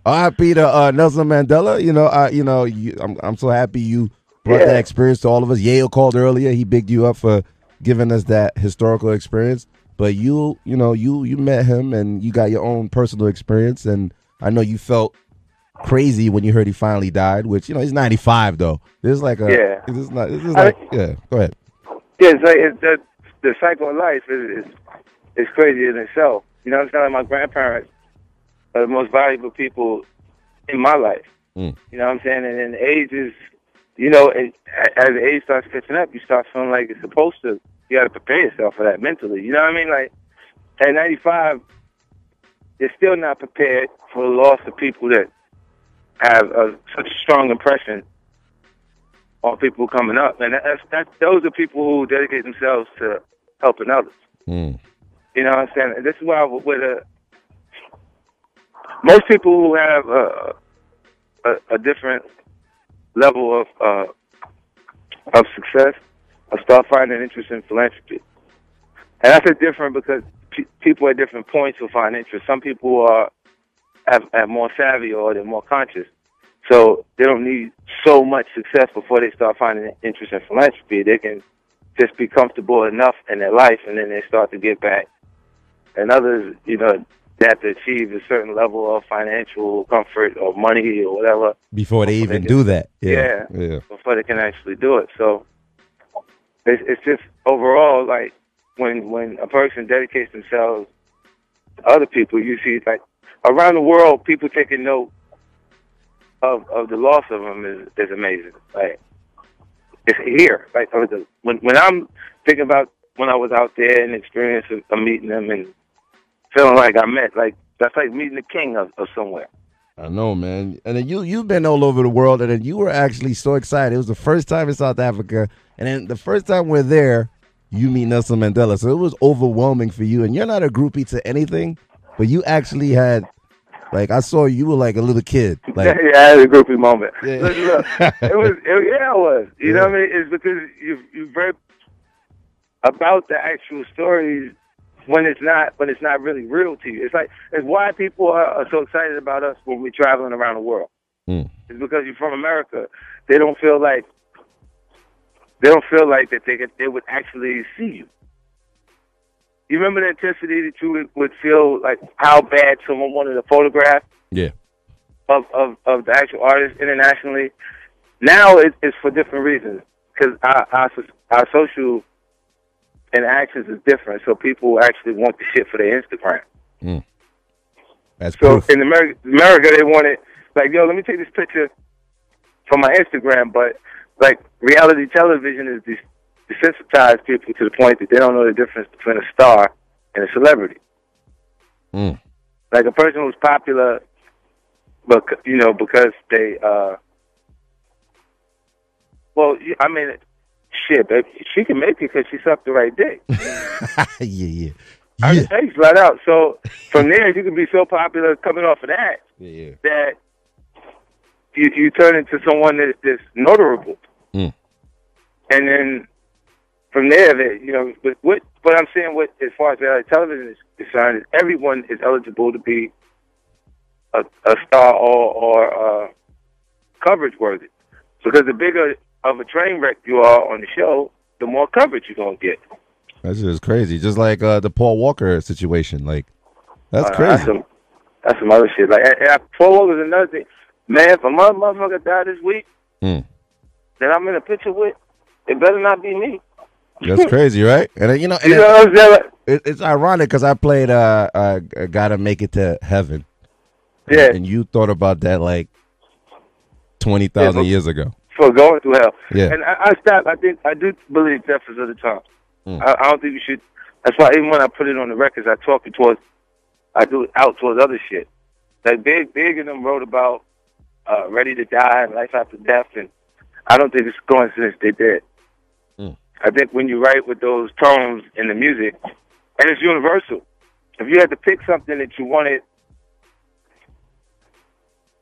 R.I.P. to Nelson Mandela. I'm so happy you brought that experience to all of us. Yale called earlier. He bigged you up for giving us that historical experience. But you met him and you got your own personal experience. And I know you felt crazy when you heard he finally died, which, he's 95 though. There's like a, yeah. Go ahead. Yeah, it's like the cycle of life is crazy in itself. You know what I'm saying? Like my grandparents are the most valuable people in my life. You know what I'm saying? And then the age is, as the age starts catching up, you start feeling like it's supposed to. You got to prepare yourself for that mentally. You know what I mean? Like at 95, you're still not prepared for the loss of people that have such a strong impression on people coming up, and those are people who dedicate themselves to helping others. You know what I'm saying? And this is why most people who have a different level of success start finding interest in philanthropy. And I say different because people at different points will find interest. Some people have more savvy or they're more conscious. So they don't need so much success before they start finding interest in philanthropy. They can just be comfortable enough in their life, and then they start to give back. And others, they have to achieve a certain level of financial comfort or money or whatever. Before they even do that. Yeah. Before they can actually do it. So it's just overall, like, when a person dedicates themselves to other people, you see, like, around the world, people taking note of the loss of them is amazing. Like, it's here. Like, when I'm thinking about when I was out there and experiencing meeting them and feeling like I met, like, that's like meeting the king of somewhere. I know, man. And then you've been all over the world, and then you were actually so excited. It was the first time in South Africa, and then the first time we're there, you meet Nelson Mandela. So it was overwhelming for you, and you're not a groupie to anything, but you actually had, like, I saw you were like a little kid. Like, yeah, I had a groupie moment. Yeah. Look, it was. You know what I mean? It's because you're very about the actual stories when it's not really real to you. It's why people are so excited about us when we're traveling around the world. It's because you're from America. They don't feel like that they would actually see you. You remember the intensity that you would feel, like how bad someone wanted a photograph? Yeah. Of the actual artist internationally. Now it's for different reasons because our social interactions is different. So people actually want the shit for their Instagram. That's so proof. In America they want it like, yo, let me take this picture for my Instagram, but like reality television is desensitized people to the point that they don't know the difference between a star and a celebrity. Like a person who's popular, but because they, shit, baby, she can make it because she sucked the right dick. Yeah. I can tell you flat out. So from there, you can be so popular coming off of that that you turn into someone that's notable. And then from there, what I'm saying, as far as reality television is concerned, is everyone is eligible to be a star or coverage worthy. Because the bigger of a train wreck you are on the show, the more coverage you're gonna get. That's just crazy. Just like the Paul Walker situation. Like, that's crazy. That's some other shit. Like, Paul Walker's another thing. Man, if a motherfucker died this week that I'm in a picture with, it better not be me. That's crazy, right? And you know what I'm saying? It's ironic because I played Gotta Make It to Heaven. Yeah. And you thought about that like 20,000 years ago. For going through hell. Yeah. And I stopped. I do believe death is of the time. I don't think you should. That's why even when I put it on the records, I do it out towards other shit. Like Big and them wrote about Ready to Die and Life After Death, and I don't think it's a coincidence they did. I think when you write with those tones in the music, and it's universal. If you had to pick something that you wanted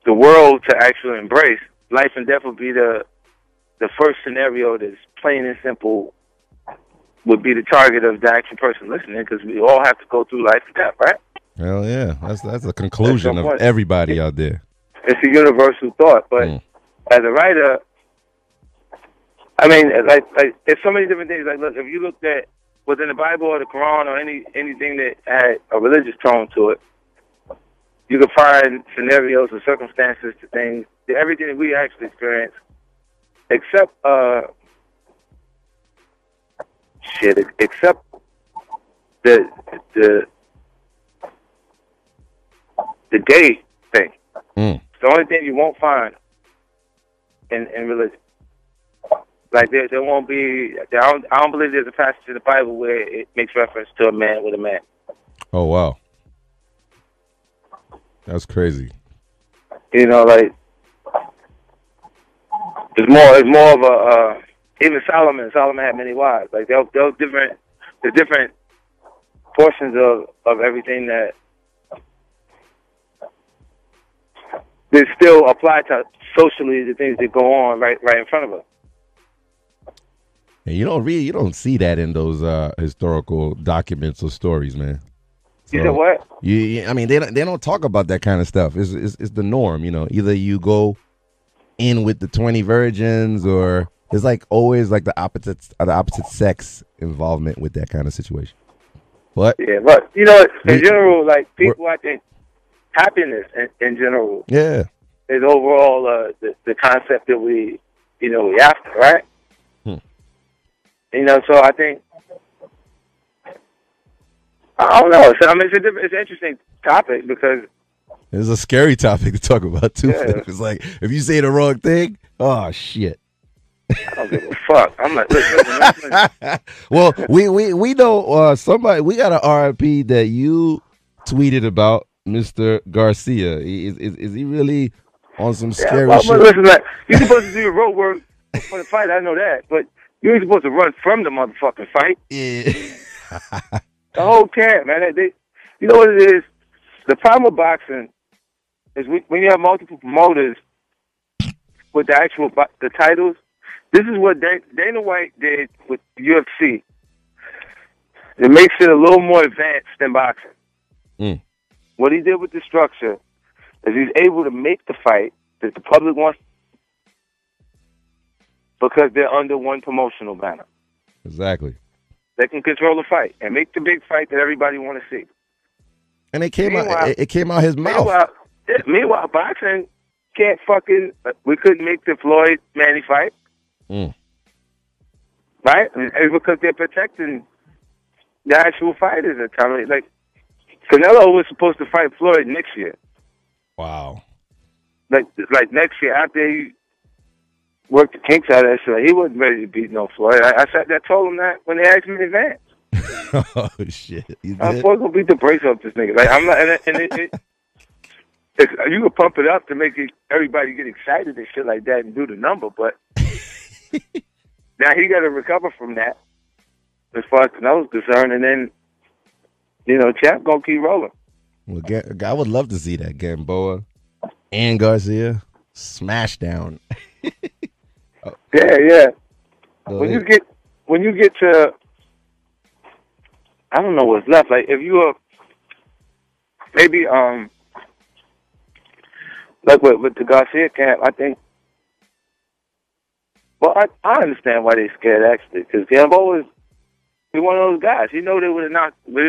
the world to actually embrace, life and death would be the first scenario that's plain and simple, would be the target of the actual person listening, because we all have to go through life and death, right? Hell yeah. That's the conclusion of everybody out there. It's a universal thought. But as a writer, I mean, like it's so many different things. Like, look, if you looked at within the Bible or the Quran or anything that had a religious tone to it, you could find scenarios or circumstances to things, to everything that we actually experience, except except the gay thing. It's the only thing you won't find in religion. Like there won't be. I don't believe there's a passage in the Bible where it makes reference to a man with a man. Oh wow, that's crazy. You know, like it's more of a even Solomon had many wives. Like they're different. There's different portions of everything that still apply to socially the things that go on right in front of us. And you don't see that in those historical documents or stories, man. So, you said what? I mean, they don't talk about that kind of stuff. It's the norm, you know. Either you go in with the 20 virgins, or there's like always like the opposite sex involvement with that kind of situation. But yeah, but you know, in general, like people, I think happiness in general, yeah, is overall the concept that we after, right? You know, so I think, I don't know. So, I mean, it's an interesting topic because it's a scary topic to talk about too. Yeah. It's like if you say the wrong thing, oh shit. I don't give a fuck. I'm like, listen. Well, we know somebody. We got an RIP that you tweeted about, Mr. Garcia. Is he really on some scary shit? But listen, like, you're supposed to do your road work for the fight. I know that, but you ain't supposed to run from the motherfucking fight. Yeah. The whole camp, man. You know what it is? The problem with boxing is when you have multiple promoters with the actual the titles. This is what Dana White did with UFC. It makes it a little more advanced than boxing. What he did with the structure is he's able to make the fight that the public wants because they're under one promotional banner. Exactly. They can control the fight and make the big fight that everybody want to see. And it came out his mouth. Meanwhile, boxing can't fucking. We couldn't make the Floyd Manny fight. Right? It's because they're protecting the actual fighters at the time. Like, Canelo was supposed to fight Floyd next year. Wow. Like next year, after he worked the kinks out of that shit, he wasn't ready to beat no Floyd. I told him that when they asked me in advance. Oh, shit. I'm supposed to beat the brakes off this nigga. Like, I'm not, you can pump it up to make everybody get excited and shit like that and do the number, but now he got to recover from that as far as Canelo's concerned, and then, Champ gonna keep rolling. Well, I would love to see that Gamboa and Garcia smash down. Yeah. When you get to, I don't know what's left. Like if you are maybe like with the Garcia camp, I think. Well, I understand why they scared actually, because Gamboa is one of those guys. They would have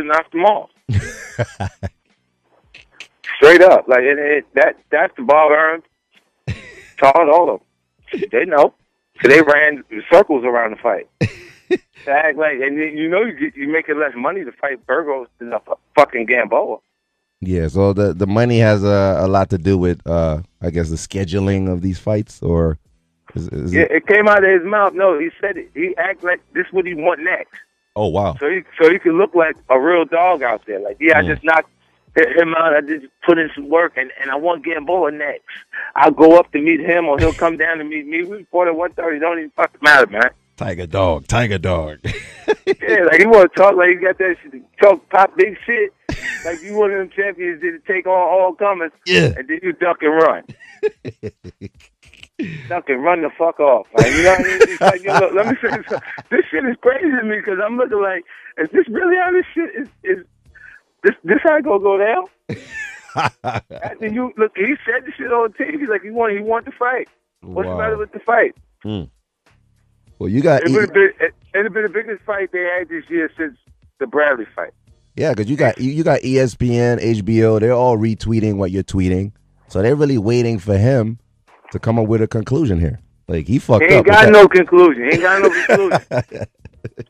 knocked him off. Straight up, like that's the bar earned. Todd all of them. They know. So they ran circles around the fight. Act like, and you're making less money to fight Burgos than a fucking Gamboa. Yeah, so the money has a lot to do with I guess the scheduling of these fights, or it came out of his mouth. No, he said it. He act like this is what he want next. Oh wow! So he could look like a real dog out there. Like I just knocked him out. I just put in some work, and I want Gamboa next. I'll go up to meet him, or he'll come down to meet me. We fought at 1:30. Don't even fucking matter, man. Tiger dog. Yeah, like he want to talk like he got that shit, talk pop big shit. Like you one of them champions that take on all comers. Yeah, and then you duck and run. Duck and run the fuck off. Like, you know what I mean? It's like, look, let me say something. This shit is crazy to me because I'm looking like, is this really how this shit is this how it gonna go down? After you look, he said the shit on TV. Like he wanted to fight. What's the matter with the fight? Mm. Well, you got it'd been the biggest fight they had this year since the Bradley fight. Yeah, because you got ESPN, HBO. They're all retweeting what you're tweeting, so they're really waiting for him to come up with a conclusion here. Like he fucked up. He ain't got no conclusion. He ain't got no conclusion.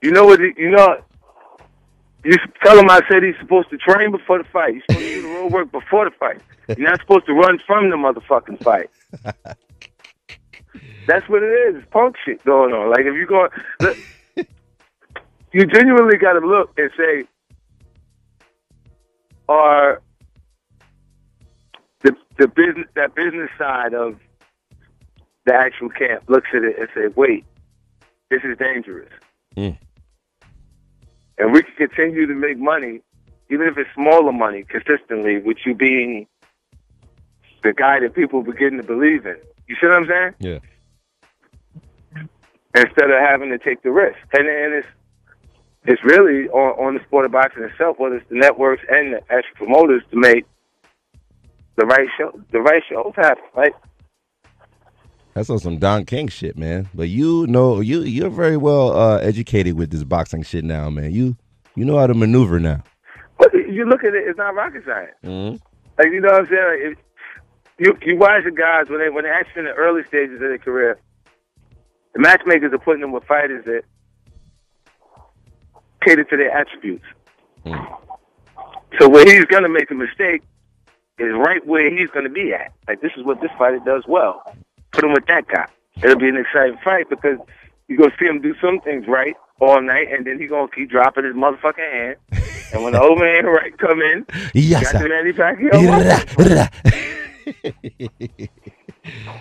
You know what? You tell him I said he's supposed to train before the fight. He's supposed to do the road work before the fight. You're not supposed to run from the motherfucking fight. That's what it is. It's punk shit going on. Like if you go, look, you genuinely got to look and say, are the business side of the actual camp looks at it and say, wait, this is dangerous. Mm. And we can continue to make money, even if it's smaller money, consistently, with you being the guy that people begin to believe in. You see what I'm saying? Yeah. Instead of having to take the risk. And it's really on the sport of boxing itself, whether it's the networks and the actual promoters, to make the right shows happen, right? That's on some Don King shit, man. But you're very well educated with this boxing shit now, man. You know how to maneuver now. But you look at it, it's not rocket science. Mm-hmm. Like, you know what I'm saying? Like, you watch the guys when they actually in the early stages of their career, the matchmakers are putting them with fighters that cater to their attributes. Mm. So where he's gonna make a mistake is right where he's gonna be at. Like, this is what this fighter does well. Put him with that guy. It'll be an exciting fight because you're going to see him do some things right all night, and then he's going to keep dropping his motherfucking hand. And when the old man right come in, yes, got the Manny Pacquiao.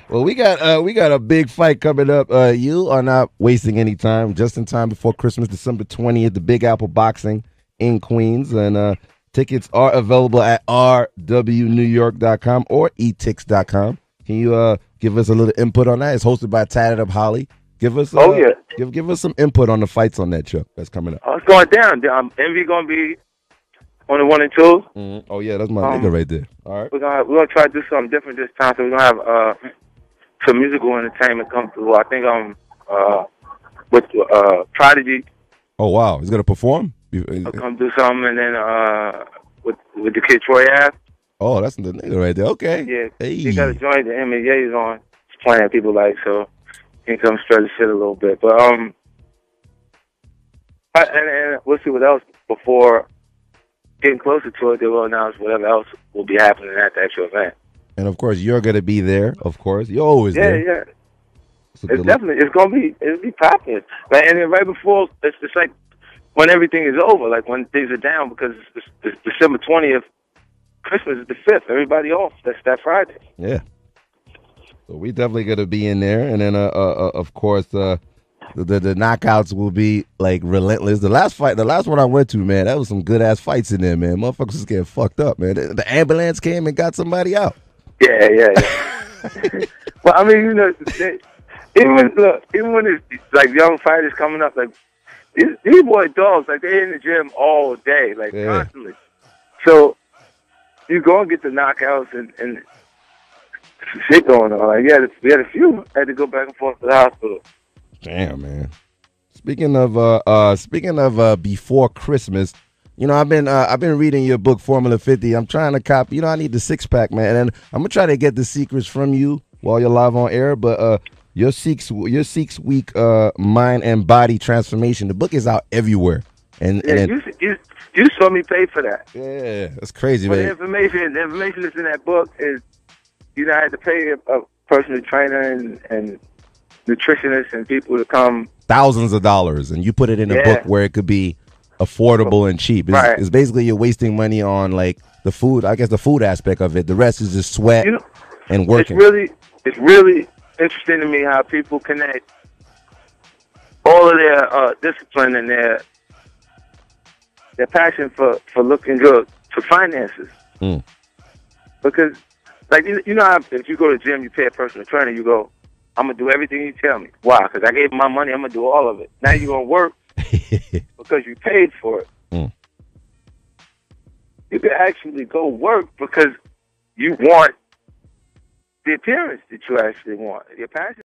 Well, we got a big fight coming up. You are not wasting any time. Just in time before Christmas, December 20th, the Big Apple Boxing in Queens. And tickets are available at rwnewyork.com or etix.com. Can you give us a little input on that? It's hosted by Tatted Up Holly. Give us give us some input on the fights on that show that's coming up. Oh, it's going down. Envy going to be on the 1 and 2. Mm-hmm. Oh yeah, that's my nigga right there. All right, we're gonna try to do something different this time. So we're gonna have some musical entertainment come through. I think with Prodigy. Oh wow, he's gonna perform. I'll come do something, and then with the kid Troy Ave. Oh, that's the nigga right there. Okay. Yeah. Hey. He got a joint that him and Ye is on. He's playing people like, so he can come stir the shit a little bit. But and we'll see what else before getting closer to it. They will announce whatever else will be happening at the actual event. And of course, you're gonna be there. Of course, you're always there. Yeah. It'll be popping. Like, and then right before, it's just like when everything is over, like when things are down, because it's December 20th. Christmas is the 5th. Everybody off. That's that Friday. Yeah. So we definitely gonna be in there, and then of course the knockouts will be like relentless. The last one I went to, man, that was some good ass fights in there, man. Motherfuckers was getting fucked up, man. The ambulance came and got somebody out. Yeah. Well, I mean, you know, even when it's like young fighters coming up, like these boy dogs, like they're in the gym all day, like constantly. So you go and get the knockouts and shit going on. Like, we had a few. I had to go back and forth to the hospital. Damn, man. Speaking of before Christmas, you know, I've been reading your book Formula 50. I'm trying to copy. You know, I need the 6-pack, man, and I'm gonna try to get the secrets from you while you're live on air. But your 6 week mind and body transformation. The book is out everywhere. And you saw me pay for that. Yeah, that's crazy, man. The information that's in that book is, you know, I had to pay a personal trainer and nutritionists and people to come. Thousands of dollars, and you put it in a book where it could be affordable and cheap. It's basically you're wasting money on like the food. I guess the food aspect of it. The rest is just sweat and working. It's really interesting to me how people connect all of their discipline and their passion for looking good to finances. Mm. Because, like, you know how if you go to the gym, you pay a personal trainer, you go, I'm going to do everything you tell me. Why? Because I gave him my money, I'm going to do all of it. Now you're going to work because you paid for it. Mm. You can actually go work because you want the appearance that you actually want. Your passion